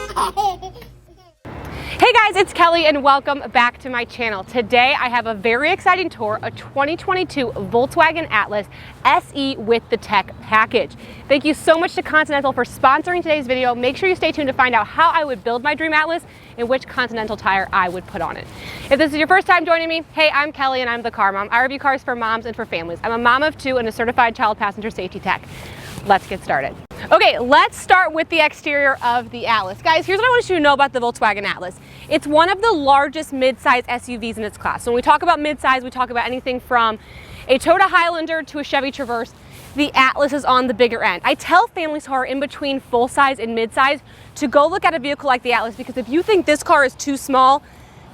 Hey guys, it's Kelly and welcome back to my channel. Today I have a very exciting tour, a 2022 Volkswagen Atlas SE with the tech package. Thank you so much to Continental for sponsoring today's video. Make sure you stay tuned to find out how I would build my dream Atlas and which Continental tire I would put on it. If this is your first time joining me, hey, I'm Kelly and I'm the car mom. I review cars for moms and for families. I'm a mom of two and a certified child passenger safety tech. Let's get started. Okay, let's start with the exterior of the Atlas. Guys, here's what I want you to know about the Volkswagen Atlas. It's one of the largest mid-size SUVs in its class. So when we talk about mid-size, we talk about anything from a Toyota Highlander to a Chevy Traverse. The Atlas is on the bigger end. I tell families who are in between full-size and mid-size to go look at a vehicle like the Atlas, because if you think this car is too small,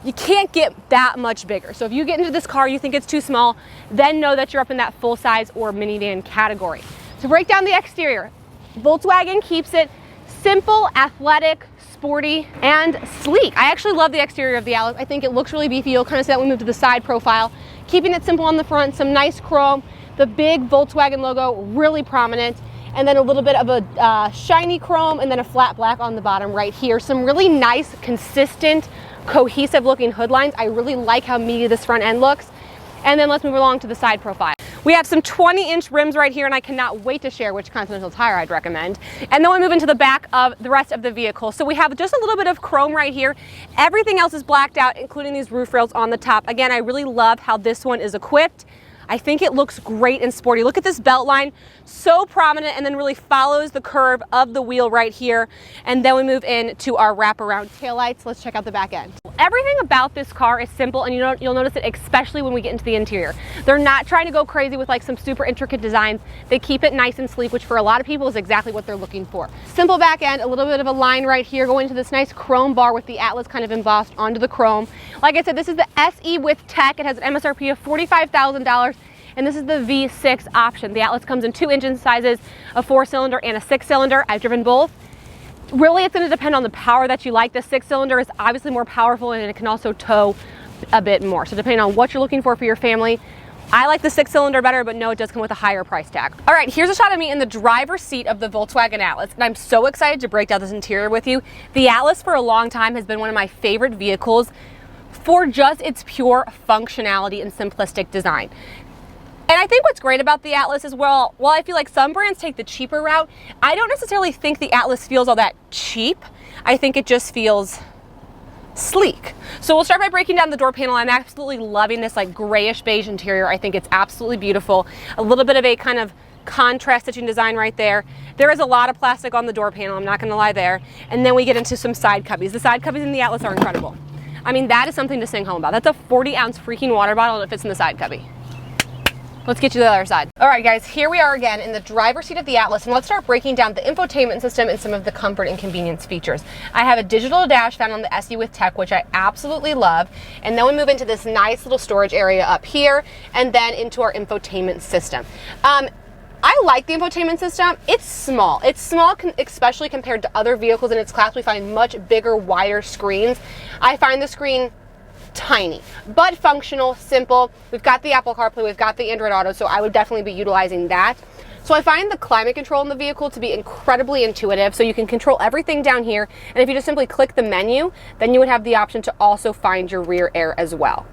you can't get that much bigger. So if you get into this car, you think it's too small, then know that you're up in that full-size or minivan category. To break down the exterior, Volkswagen keeps it simple, athletic, sporty, and sleek. I actually love the exterior of the Atlas. I think it looks really beefy. You'll kind of see that when we move to the side profile. Keeping it simple on the front, some nice chrome, the big Volkswagen logo really prominent, and then a little bit of a shiny chrome and then a flat black on the bottom right here. Some really nice, consistent, cohesive looking hood lines. I really like how meaty this front end looks. And then let's move along to the side profile. We have some 20-inch rims right here, and I cannot wait to share which Continental tire I'd recommend. And then we move into the back of the rest of the vehicle. So we have just a little bit of chrome right here. Everything else is blacked out, including these roof rails on the top. Again, I really love how this one is equipped. I think it looks great and sporty. Look at this belt line, so prominent, and then really follows the curve of the wheel right here. And then we move into our wraparound taillights. Let's check out the back end. Everything about this car is simple, and you'll notice it especially when we get into the interior. They're not trying to go crazy with like some super intricate designs. They keep it nice and sleek, which for a lot of people is exactly what they're looking for. Simple back end, a little bit of a line right here going to this nice chrome bar with the Atlas kind of embossed onto the chrome. Like I said, this is the SE with tech. It has an MSRP of $45,000. And this is the V6 option. The Atlas comes in two engine sizes, a 4-cylinder and a 6-cylinder. I've driven both. Really, it's going to depend on the power that you like. The 6-cylinder is obviously more powerful, and it can also tow a bit more. So depending on what you're looking for your family, I like the 6-cylinder better, but no, it does come with a higher price tag. All right, here's a shot of me in the driver's seat of the Volkswagen Atlas, and I'm so excited to break down this interior with you. The Atlas for a long time has been one of my favorite vehicles for just its pure functionality and simplistic design. And I think what's great about the Atlas is, well, while I feel like some brands take the cheaper route, I don't necessarily think the Atlas feels all that cheap. I think it just feels sleek. So we'll start by breaking down the door panel. I'm absolutely loving this like grayish beige interior. I think it's absolutely beautiful. A little bit of a kind of contrast stitching design right there. There is a lot of plastic on the door panel, I'm not gonna lie there. And then we get into some side cubbies. The side cubbies in the Atlas are incredible. I mean, that is something to sing home about. That's a 40-ounce freaking water bottle that fits in the side cubby. Let's get you to the other side. All right, guys, here we are again in the driver's seat of the Atlas, and let's start breaking down the infotainment system and some of the comfort and convenience features. I have a digital dash found on the SE with tech, which I absolutely love. And then we move into this nice little storage area up here, and then into our infotainment system. I like the infotainment system. It's small. It's small, especially compared to other vehicles in its class. We find much bigger, wider screens. I find the screen tiny, but functional, simple. We've got the Apple CarPlay, we've got the Android Auto, so I would definitely be utilizing that. So I find the climate control in the vehicle to be incredibly intuitive, so you can control everything down here, and if you just simply click the menu, then you would have the option to also find your rear air as well.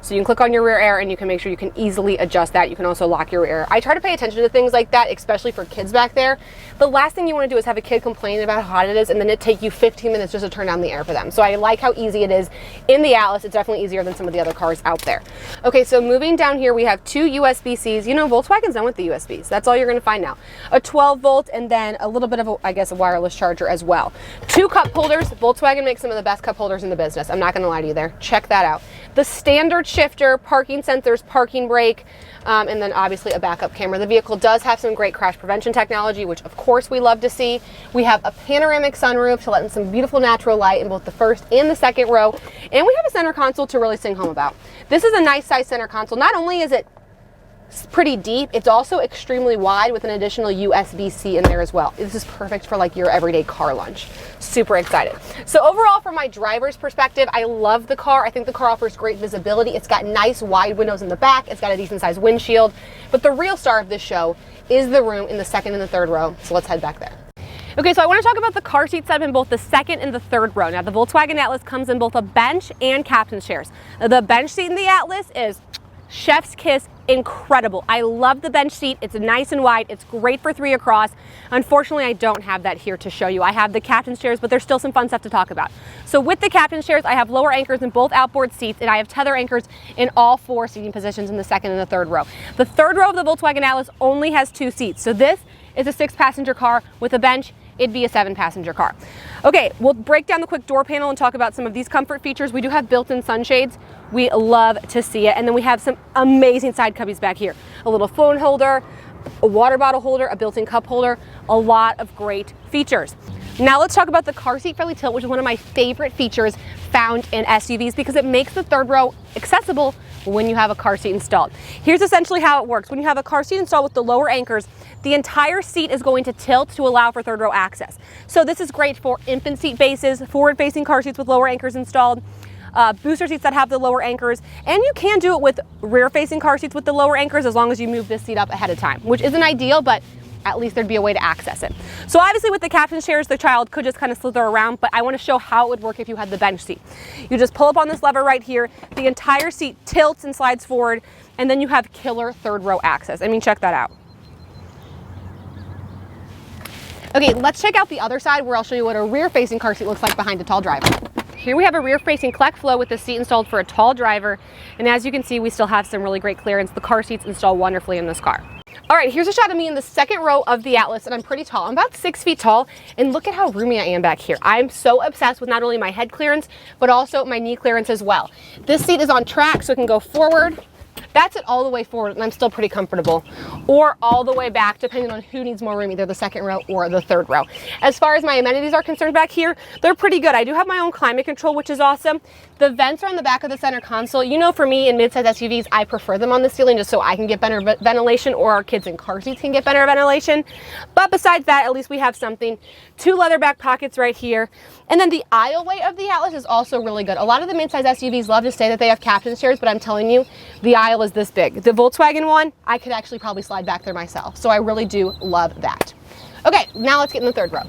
So you can click on your rear air and you can make sure you can easily adjust that. You can also lock your rear air. I try to pay attention to things like that, especially for kids back there. The last thing you want to do is have a kid complain about how hot it is and then it take you 15 minutes just to turn down the air for them. So I like how easy it is in the Atlas. It's definitely easier than some of the other cars out there. Okay, so moving down here, we have two USB-Cs. You know, Volkswagen's done with the USBs. That's all you're going to find now. A 12-volt and then a little bit of, I guess, a wireless charger as well. Two cup holders. Volkswagen makes some of the best cup holders in the business. I'm not going to lie to you there. Check that out. The standard shifter, parking sensors, parking brake, and then obviously a backup camera. The vehicle does have some great crash prevention technology, which of course we love to see. We have a panoramic sunroof to let in some beautiful natural light in both the first and the second row. And we have a center console to really sing home about. This is a nice size center console. Not only is it pretty deep, it's also extremely wide with an additional USB-C in there as well. This is perfect for like your everyday car lunch. Super excited. So overall, from my driver's perspective, I love the car. I think the car offers great visibility. It's got nice wide windows in the back. It's got a decent sized windshield. But the real star of this show is the room in the second and the third row. So let's head back there. Okay, so I want to talk about the car seat setup in both the second and the third row. Now, the Volkswagen Atlas comes in both a bench and captain's chairs. The bench seat in the Atlas is chef's kiss, incredible. I love the bench seat. It's nice and wide. It's great for 3 across. Unfortunately, I don't have that here to show you. I have the captain's chairs, but there's still some fun stuff to talk about. So with the captain's chairs, I have lower anchors in both outboard seats, and I have tether anchors in all 4 seating positions in the second and the third row. The third row of the Volkswagen Atlas only has 2 seats. So this is a 6-passenger car with a bench. It'd be a 7-passenger car. Okay, we'll break down the quick door panel and talk about some of these comfort features. We do have built-in sunshades. We love to see it. And then we have some amazing side cubbies back here. A little phone holder, a water bottle holder, a built-in cup holder, a lot of great features. Now let's talk about the car seat friendly tilt, which is one of my favorite features found in SUVs because it makes the third row accessible when you have a car seat installed. Here's essentially how it works. When you have a car seat installed with the lower anchors, the entire seat is going to tilt to allow for third row access. So this is great for infant seat bases, forward-facing car seats with lower anchors installed, booster seats that have the lower anchors, and you can do it with rear-facing car seats with the lower anchors as long as you move this seat up ahead of time, which isn't ideal, but at least there'd be a way to access it. So obviously with the captain's chairs, the child could just kind of slither around, but I want to show how it would work if you had the bench seat. You just pull up on this lever right here, the entire seat tilts and slides forward, and then you have killer third row access. I mean, check that out. Okay, let's check out the other side where I'll show you what a rear-facing car seat looks like behind a tall driver. Here we have a rear-facing collect flow with the seat installed for a tall driver, and as you can see, we still have some really great clearance. The car seats install wonderfully in this car. All right, here's a shot of me in the second row of the Atlas, and I'm pretty tall. I'm about 6 feet tall, and look at how roomy I am back here. I'm so obsessed with not only my head clearance, but also my knee clearance as well. This seat is on track, so it can go forward. That's it all the way forward, and I'm still pretty comfortable. Or all the way back, depending on who needs more room, either the second row or the third row. As far as my amenities are concerned back here, they're pretty good. I do have my own climate control, which is awesome. The vents are on the back of the center console. You know, for me in midsize SUVs, I prefer them on the ceiling just so I can get better ventilation, or our kids in car seats can get better ventilation. But besides that, at least we have something. 2 leather back pockets right here. And then the aisleway of the Atlas is also really good. A lot of the midsize SUVs love to say that they have captain's chairs, but I'm telling you, the aisle is this big. The Volkswagen one, I could actually probably slide back there myself. So I really do love that. Okay, now let's get in the third row.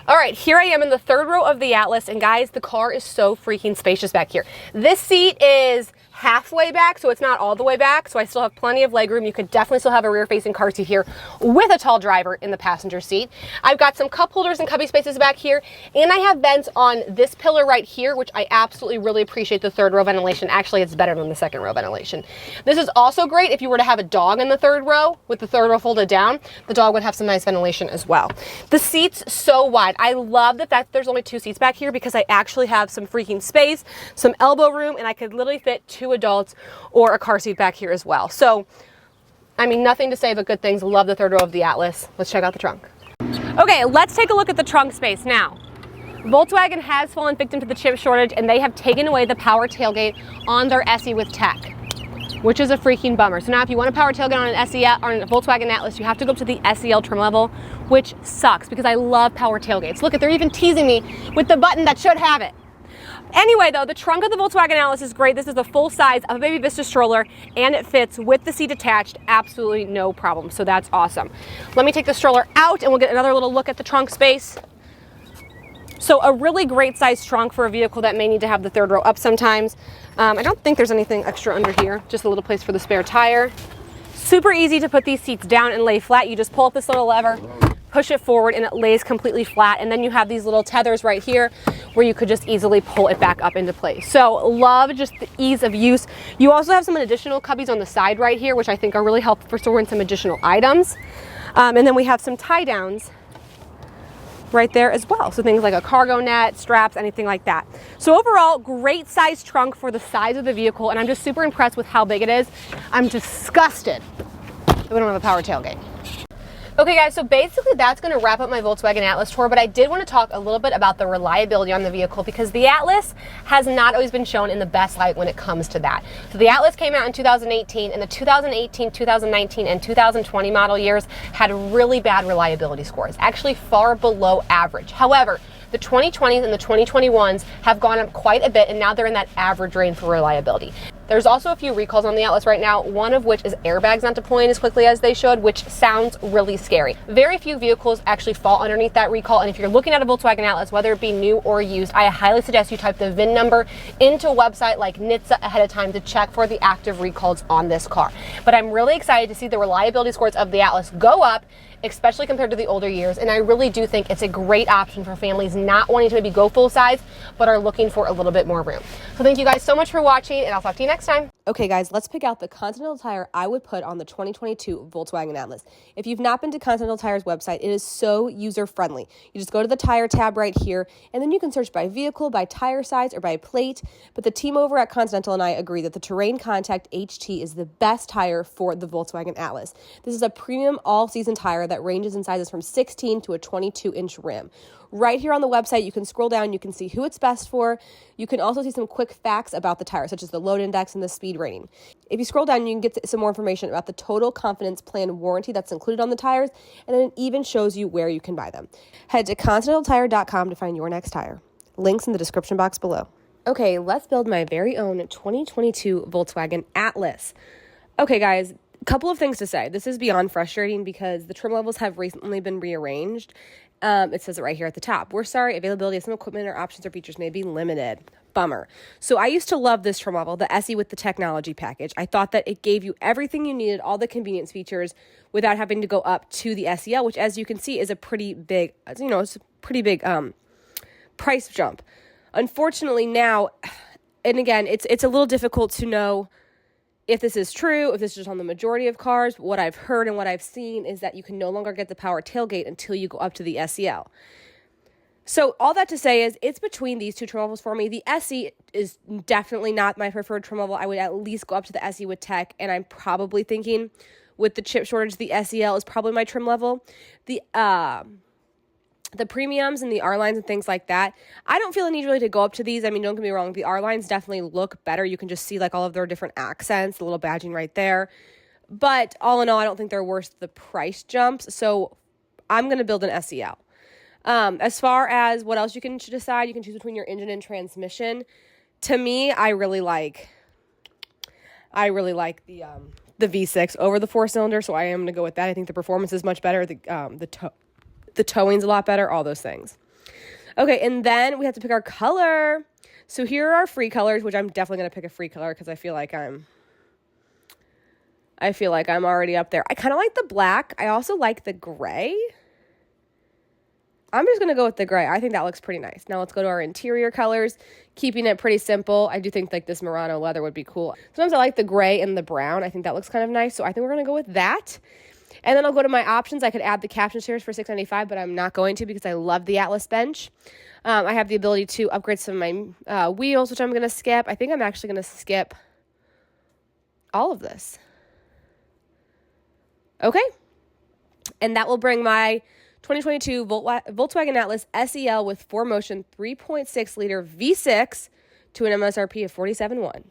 All right, here I am in the third row of the Atlas, and guys, the car is so freaking spacious back here. This seat is halfway back, so it's not all the way back, so I still have plenty of legroom. You could definitely still have a rear-facing car seat here with a tall driver in the passenger seat. I've got some cup holders and cubby spaces back here, and I have vents on this pillar right here, which I absolutely really appreciate the third row ventilation. Actually, it's better than the second row ventilation. This is also great if you were to have a dog in the third row with the third row folded down. The dog would have some nice ventilation as well. The seats so wide. I love the fact that there's only 2 seats back here because I actually have some freaking space, some elbow room, and I could literally fit 2 adults or a car seat back here as well. So, I mean, nothing to say but good things. Love the third row of the Atlas. Let's check out the trunk. Okay, let's take a look at the trunk space now. Volkswagen has fallen victim to the chip shortage, and they have taken away the power tailgate on their SE with tech, which is a freaking bummer. So now if you want a power tailgate on an SEL or a Volkswagen Atlas, you have to go up to the SEL trim level, which sucks because I love power tailgates. Look, they're even teasing me with the button that should have it. Anyway, though, the trunk of the Volkswagen Atlas is great. This is the full size of a Baby Vista stroller, and it fits with the seat attached, absolutely no problem. So that's awesome. Let me take the stroller out, and we'll get another little look at the trunk space. So a really great size trunk for a vehicle that may need to have the third row up sometimes. I don't think there's anything extra under here, just a little place for the spare tire. Super easy to put these seats down and lay flat. You just pull up this little lever, push it forward, and it lays completely flat. And then you have these little tethers right here where you could just easily pull it back up into place. So love just the ease of use. You also have some additional cubbies on the side right here, which I think are really helpful for storing some additional items. And then we have some tie downs right there as well. So things like a cargo net, straps, anything like that. So overall, great size trunk for the size of the vehicle, and I'm just super impressed with how big it is. I'm disgusted that we don't have a power tailgate. Okay guys, so basically that's going to wrap up my Volkswagen Atlas tour, but I did want to talk a little bit about the reliability on the vehicle because the Atlas has not always been shown in the best light when it comes to that. So the Atlas came out in 2018, and the 2018, 2019, and 2020 model years had really bad reliability scores, actually far below average. However, the 2020s and the 2021s have gone up quite a bit, and now they're in that average range for reliability. There's also a few recalls on the Atlas right now, one of which is airbags not deploying as quickly as they should, which sounds really scary. Very few vehicles actually fall underneath that recall, and if you're looking at a Volkswagen Atlas, whether it be new or used, I highly suggest you type the VIN number into a website like NHTSA ahead of time to check for the active recalls on this car. But I'm really excited to see the reliability scores of the Atlas go up, especially compared to the older years, and I really do think it's a great option for families not wanting to maybe go full size, but are looking for a little bit more room. So thank you guys so much for watching, and I'll talk to you next time. Okay guys, let's pick out the Continental tire I would put on the 2022 Volkswagen Atlas. If you've not been to Continental Tire's website, it is so user-friendly. You just go to the tire tab right here, and then you can search by vehicle, by tire size, or by plate. But the team over at Continental and I agree that the Terrain Contact HT is the best tire for the Volkswagen Atlas. This is a premium all-season tire that ranges in sizes from 16 to a 22-inch rim. Right here on the website, you can scroll down, you can see who it's best for. You can also see some quick facts about the tire, such as the load index and the speed rating. If you scroll down, you can get some more information about the Total Confidence Plan warranty that's included on the tires, and then it even shows you where you can buy them. Head to continentaltire.com to find your next tire. Links in the description box below. Okay, let's build my very own 2022 Volkswagen Atlas. Okay, guys, a couple of things to say. This is beyond frustrating because the trim levels have recently been rearranged. It says it right here at the top. We're sorry, availability of some equipment or options or features may be limited. Bummer. So I used to love this trim level, the SE with the technology package. I thought that it gave you everything you needed, all the convenience features, without having to go up to the SEL, which, as you can see, is a pretty big, it's a pretty big price jump. Unfortunately now, and again, it's a little difficult to know if this is true, if this is just on the majority of cars. What I've heard and what I've seen is that you can no longer get the power tailgate until you go up to the SEL. So all that to say is it's between these two trim levels for me. The SE is definitely not my preferred trim level. I would at least go up to the SE with tech, and I'm probably thinking with the chip shortage, the SEL is probably my trim level. The premiums and the R-lines and things like that, I don't feel a need really to go up to these. I mean, don't get me wrong, the R-lines definitely look better. You can just see like all of their different accents, the little badging right there. But all in all, I don't think they're worth the price jumps. So I'm going to build an SEL. As far as what else you can decide, you can choose between your engine and transmission. To me, I really like the V6 over the 4-cylinder, so I am going to go with that. I think the performance is much better. The towing's a lot better, all those things. Okay, and then we have to pick our color. So here are our free colors, which I'm definitely going to pick a free color because I feel like I'm already up there. I kind of like the black. I also like the gray. I'm just going to go with the gray. I think that looks pretty nice. Now let's go to our interior colors, keeping it pretty simple. I do think like this Murano leather would be cool. Sometimes I like the gray and the brown. I think that looks kind of nice, so I think we're going to go with that. And then I'll go to my options. I could add the caption chairs for $695, but I'm not going to because I love the Atlas bench. I have the ability to upgrade some of my wheels, which I'm going to skip. I think I'm actually going to skip all of this. Okay. And that will bring my 2022 Volkswagen Atlas SEL with 4Motion 3.6 liter V6 to an MSRP of $47,100.